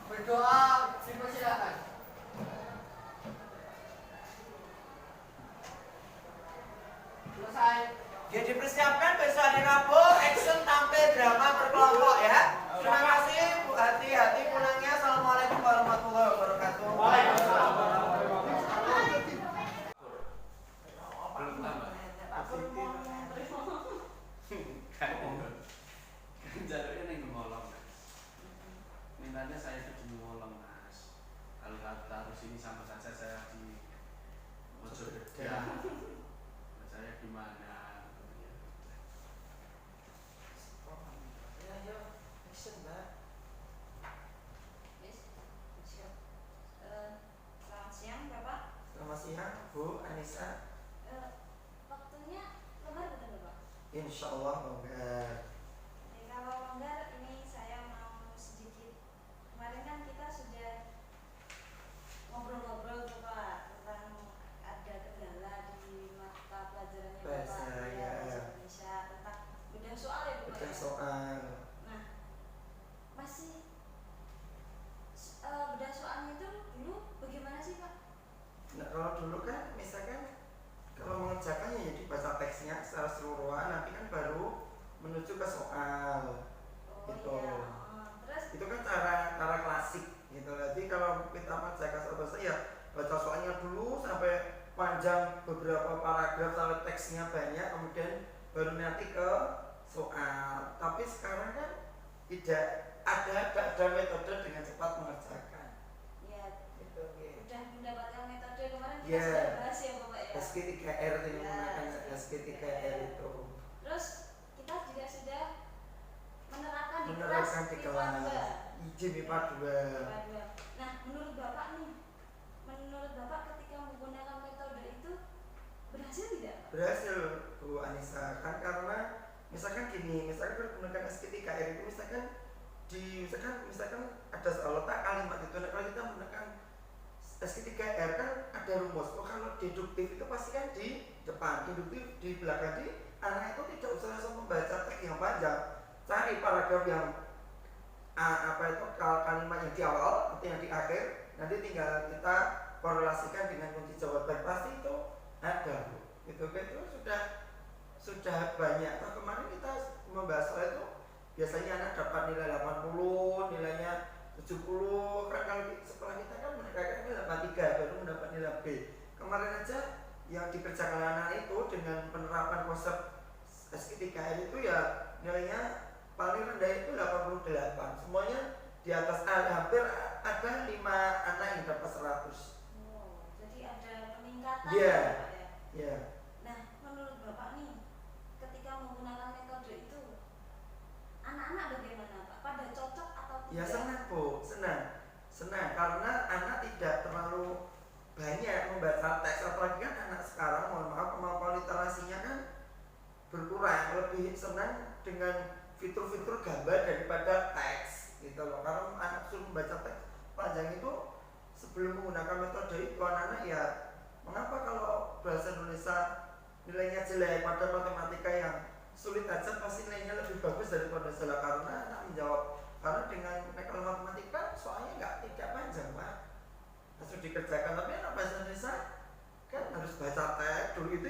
Berdoa, dipersilakan. Selesai. Ya dipersiapkan besok hari Rabu action tampil drama berkelompok ya. Terima kasih Bu hati-hati pulangnya. Assalamualaikum warahmatullahi wabarakatuh. Waalaikumsalam. Jalurnya neng Gemolong mas, mintanya saya itu di Gemolong mas. Kalau taruh sini sama saja saya di Mojokerto. Saya gimana? Selamat siang Bapak. Selamat siang Bu Anissa. Waktunya lembar betul Bapak? Insya Allah enggak. Kalau longgar ini saya mau sedikit, kemarin kan kita sudah ngobrol-ngobrol tuh Pak tentang ada kendala di mata pelajarannya Bahasa, Bapak ya. Bahasa Indonesia tentang bedah soal ya Bapak Bedah ya? soal. Nah masih bedah soalnya itu dulu bagaimana sih Pak? Nah kalau dulu kan misalkan kalau mengerjakannya ya dibaca teksnya secara keseluruhan, nanti kan baru menuju ke soal. Oh Gitu. iya, terus Itu kan cara klasik gitu. Jadi kalau kita mengerjakan soal bahasa ya baca soalnya dulu sampai panjang beberapa paragraf sampai teksnya banyak, kemudian baru nanti ke soal. Tapi sekarang kan tidak ada metode dengan cepat mengerjakan. Ya, Gitu, ya. udah mendapatkan metode kemarin kita Iya. sudah bahas ya Bapak ya. SG3R itu Ya, menggunakan SG3R itu. Terus kita juga sudah menerapkan di Menerapkan di MIPA kelas 2. izin MIPA 2. MIPA 2. Nah, menurut Bapak nih, menurut Bapak ketika menggunakan metode itu berhasil tidak? Berhasil Bu Anissa, kan karena misalkan gini, misalkan kalau menggunakan SG3R itu misalkan ada soal letak kalimat itu, nah, kalau kita menggunakan SG3R kan ada rumus. Oh, kalau deduktif itu pasti kan di depan, induktif di belakang. Jadi anak itu tidak usah langsung membaca teks yang panjang, cari paragraf yang kalimat yang di awal atau yang di akhir, nanti tinggal kita korelasikan dengan kunci jawaban, pasti itu ada. Itu sudah banyak. Nah, kemarin kita membahas soal itu, biasanya anak dapat nilai 80, nilainya 70, kan kalau sekolah kita kan mereka kan nilai 83 baru mendapat nilai B. Kemarin aja yang dikerjakan anak itu dengan penerapan konsep SG3R itu ya nilainya paling rendah itu 88. Semuanya di atas A, hampir ada 5 anak yang dapat 100. Oh, jadi ada peningkatan Iya. ya, Pak ya. Ya. Nah, menurut Bapak nih, ketika menggunakan metode itu, anak-anak bagaimana Pak? Pada cocok atau tidak? Ya senang Bu, senang karena anak tidak terlalu banyak membaca teks, apalagi kan anak sekarang, mohon maaf, kemampuan literasinya kan berkurang, lebih senang dengan fitur-fitur gambar daripada teks gitu loh. Karena anak suruh membaca teks panjang itu, sebelum menggunakan metode itu anak-anak ya, mengapa kalau bahasa Indonesia nilainya jelek, pada matematika yang sulit aja pasti nilainya lebih bagus daripada salah, karena anak menjawab. Karena dengan kalau matematika soalnya tidak panjang Pak, langsung dikerjakan. Tapi anak bahasa Indonesia kan harus baca teks dulu, itu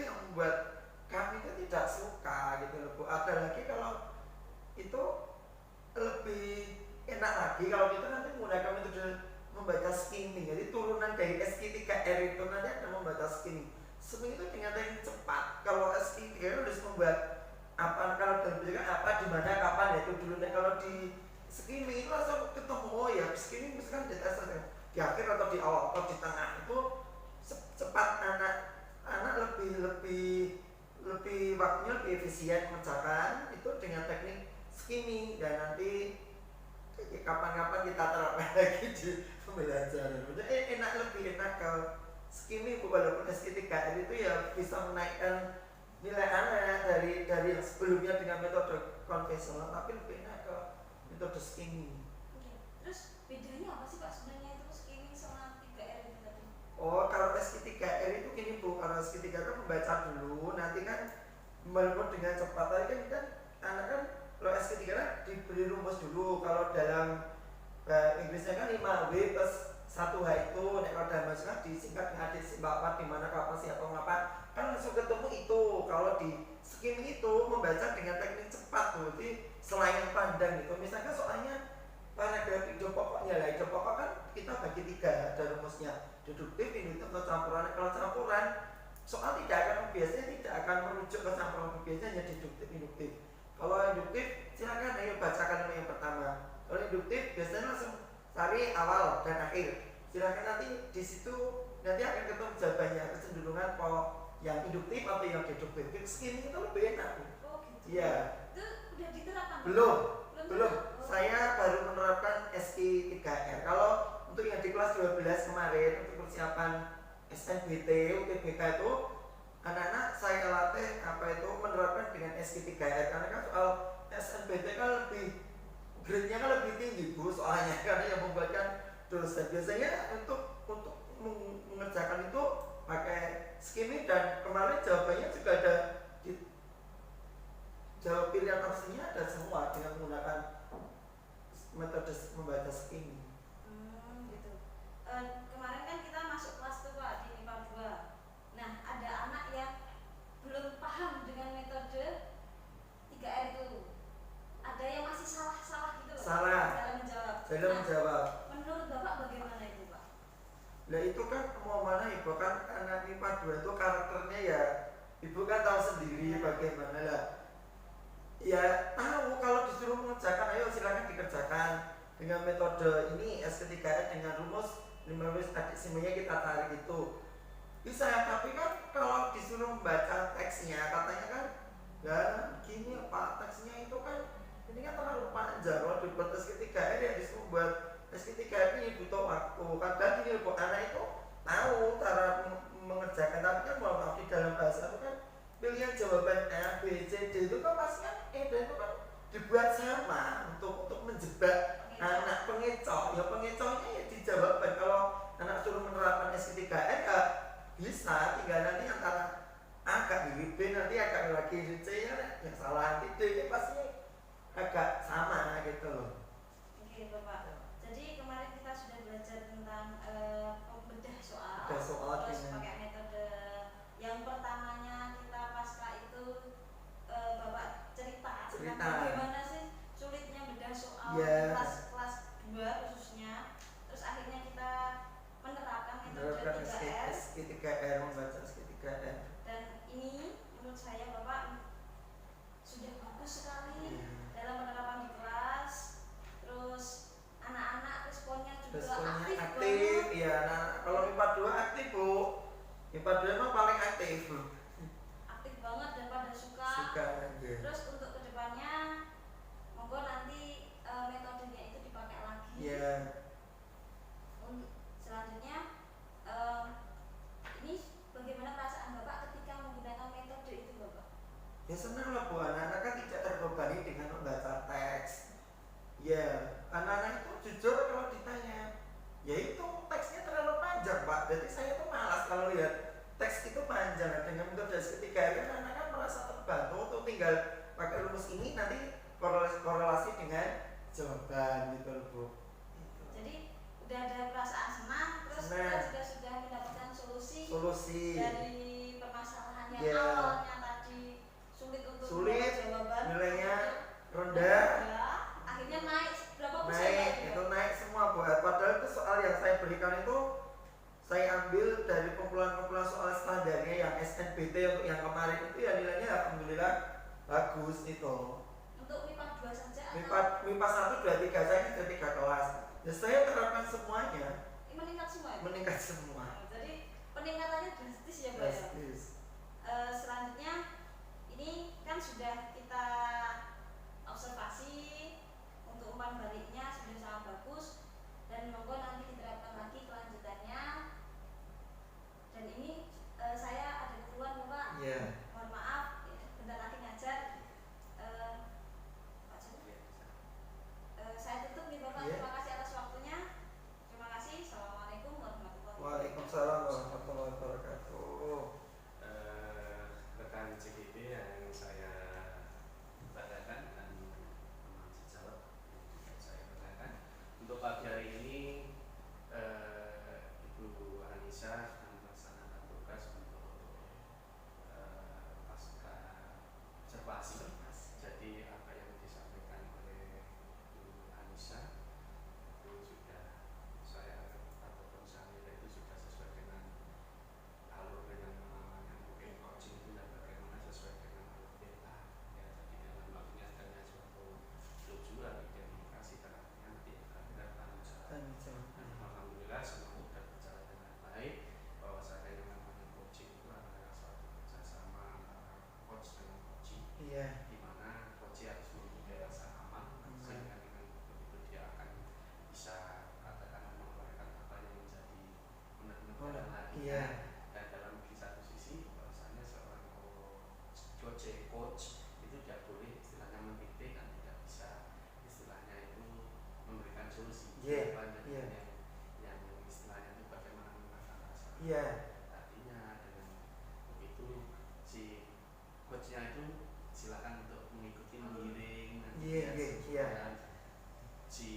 yang membuat kami itu tidak suka gitu loh Bu. Ada lagi kalau itu lebih enak lagi kalau kita nanti menggunakan metode membaca skimming, jadi turunan dari SG3R itu nanti ada membaca skimming. Skimming itu dengan teknik cepat. Kalau SG3R harus membuat apa, kalau dalam pendidikan apa, di mana, kapan, ya itu dulu. Nah, kalau di skimming itu langsung ketemu, oh ya skimming misalkan di akhir atau di awal atau di tengah, itu cepat. Anak lebih waktunya lebih efisien mengerjakan itu dengan teknik skimming, dan nanti kapan-kapan kita terapkan lagi di pembelajaran. Lebih enak kalau skimming, walaupun SG3R itu ya bisa menaikkan nilai anak dari yang sebelumnya dengan metode konvensional, tapi lebih enak ke metode skimming. Oke. Terus bedanya apa sih Pak sebenarnya itu skimming sama 3R itu tadi? Oh, kalau SG3R itu gini Bu, kalau SG3R kan membaca dulu, nanti kan walaupun dengan cepat, tadi kan anak kan kalau SG3R diberi rumus dulu. Kalau dalam Inggrisnya kan 5W plus 1H itu, kalau dalam bahasa disingkat dengan disingkat di mana, kapan, siapa, ngapa, kan langsung ketemu itu. Kalau di skimming itu membaca dengan teknik cepat tuh, jadi selain pandang gitu. Misalkan soalnya paragraf ide pokoknya lah, ide pokok kan kita bagi 3, ada rumusnya deduktif, induktif, atau campuran. Kalau campuran soal biasanya tidak akan merujuk ke campuran, biasanya deduktif, induktif. Kalau induktif silakan ayo bacakan yang pertama. Kalau induktif biasanya langsung cari awal dan akhir. Silakan nanti di situ nanti akan ketemu jawabannya, kecenderungan kok yang induktif atau yang deduktif. Skimming itu lebih enak. Oh gitu. Iya. Itu udah diterapkan? Belum. Oh. Saya baru menerapkan SG3R. Kalau untuk yang di kelas 12 kemarin untuk persiapan SNBT, UTBK itu anak-anak saya latih menerapkan dengan SG3R, karena kan soal SNBT kan lebih grade-nya kan lebih tinggi Bu soalnya, karena yang membuatkan dosen. Biasanya untuk mengerjakan itu pakai skimming, dan kemarin jawabannya juga ada di jawab pilihan opsinya ada semua dengan menggunakan metode membaca skimming. Gitu. Kemarin kan kita masuk kelas tuh Pak di MIPA 2. Nah, ada anak yang belum paham dengan metode 3R itu. Ada yang masih salah gitu loh. Salah. Dalam menjawab. Menjawab. Menurut Bapak bagaimana itu Pak? Nah itu kan mau mana ibu kan anak MIPA 2 itu karakternya ya ibu kan tahu sendiri bagaimana lah. Ya tahu kalau disuruh mengerjakan ayo silakan dikerjakan dengan metode ini S3N dengan rumus 15 adiksimenya kita tarik itu bisa, tapi kan kalau disuruh membaca teksnya katanya kan ya gini Pak, teksnya itu kan ini kan terlalu panjang. Kalau dibuat S3N ya disuruh buat S3N ini butuh waktu. Kadang gini Bu, anak itu tahu cara mengerjakan, tapi kan mohon maaf di dalam bahasa itu kan pilihan jawaban A, B, C, D itu kan pasti kan dan itu kan dibuat sama untuk menjebak anak pengecoh. Ya pengecohnya ya dijawabkan. Kalau anak suruh menerapkan S3N ya bisa, tinggal nanti antara agak milih B, nanti agak lagi C nya yang salah nanti D ini pasti agak sama gitu loh. Oke Bapak, jadi kemarin kita sudah belajar tentang membedah soal, terus pakai metode yang pertamanya kita pasca itu Bapak cerita tentang bagaimana sih sulitnya bedah soal kelas 2 khususnya, terus akhirnya kita menerapkan metode 3R, membaca S3N. Dan ini menurut saya Bapak sudah bagus sekali dalam penerapan di kelas. Terus anak-anak responnya juga aktif ya. Nah, kalau MIPA 2 aktif Bu, MIPA 2 emang paling aktif banget dan pada suka. Terus untuk kedepannya monggo nanti metodenya itu dipakai lagi. Selanjutnya ini bagaimana perasaan Bapak ketika menggunakan metode itu Bapak? Ya senang lah Bu, anak-anak kan tidak terbebani dengan membaca teks. Ya, anak-anak itu jujur kalau ditanya, ya itu teksnya terlalu panjang Pak. Jadi saya tuh malas kalau lihat teks itu panjang. Dengan metode S3 kan anak kan merasa terbantu untuk tinggal pakai rumus ini nanti korelasi dengan jawaban gitu loh Bu. Jadi udah ada perasaan senang, terus kita sudah mendapatkan solusi dari permasalahan yang awalnya tadi sulit untuk jawaban, nilainya rendah, akhirnya naik berapa persen? Itu naik semua Bu. Padahal itu soal yang saya berikan itu saya ambil dari kumpulan-kumpulan soal standarnya yang SNBT untuk yang kemarin itu ya nilainya alhamdulillah bagus itu. Untuk MIPA 2 saja MIPA 1, 2, 3 saya kan 3 kelas. Ya saya terapkan semuanya. Meningkat semua. Jadi peningkatannya drastis ya Pak ya. Selanjutnya ini kan sudah kita observasi untuk umpan baliknya sudah sangat bagus dan monggo nanti diterapkan lagi kelanjutannya. Dan ini saya ada keperluan Bapak. Mohon maaf, bentar lagi ngajar. Saya tutup nih Bapak. Terima kasih atas waktunya. Terima kasih. Assalamualaikum warahmatullahi wabarakatuh. Waalaikumsalam warahmatullahi wabarakatuh. Rekan CGP yang saya banggakan dan teman sejawat yang saya banggakan untuk pagi hari ini Ibu Anissa sedang melaksanakan tugas untuk pasca observasi. Jadi apa yang disampaikan oleh Ibu Anissa itu sudah saya ataupun saya itu sudah sesuai dengan alur dengan yang mungkin coaching itu dan bagaimana sesuai dengan alur beta ya. Jadi dalam waktunya adanya suatu tujuan identifikasi dan nanti akhirnya tanggung jawab. Dan alhamdulillah semua sudah berjalan dengan baik. Bahwa saya dengan coaching itu adalah suatu kerjasama antara coach dengan coaching, di mana coach harus mempunyai rasa aman sehingga dengan begitu dia akan bisa katakan mengeluarkan apa yang menjadi benar-benar hatinya. Dan dalam di satu sisi bahwasanya seorang coach itu tidak boleh istilahnya mengkritik dan tidak bisa istilahnya itu memberikan solusi. Yang istilahnya itu bagaimana menggunakan rasa. Artinya dengan begitu si coachnya itu silakan untuk mengikuti mengiring supaya si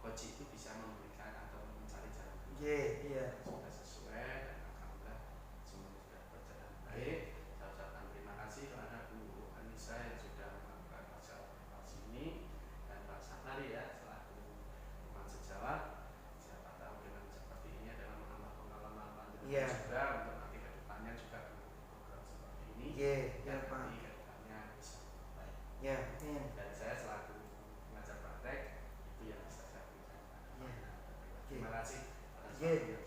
coach itu bisa memberikan atau mencari jalan sudah sesuai dan alhamdulillah semua sudah berjalan baik. Saya ucapkan terima kasih kepada Bu Anissa yang sudah melakukan observasi ini dan Pak Sanari ya selaku teman sejawat. Siapa tahu dengan seperti ini adalah menambah pengalaman juga untuk nanti ke Iya, dan Pak. nanti ke depannya bisa baik. Ya, amin. Dan saya selaku pengajar praktek itu yang bisa saya berikan. Iya. Terima kasih atas Iya. waktunya.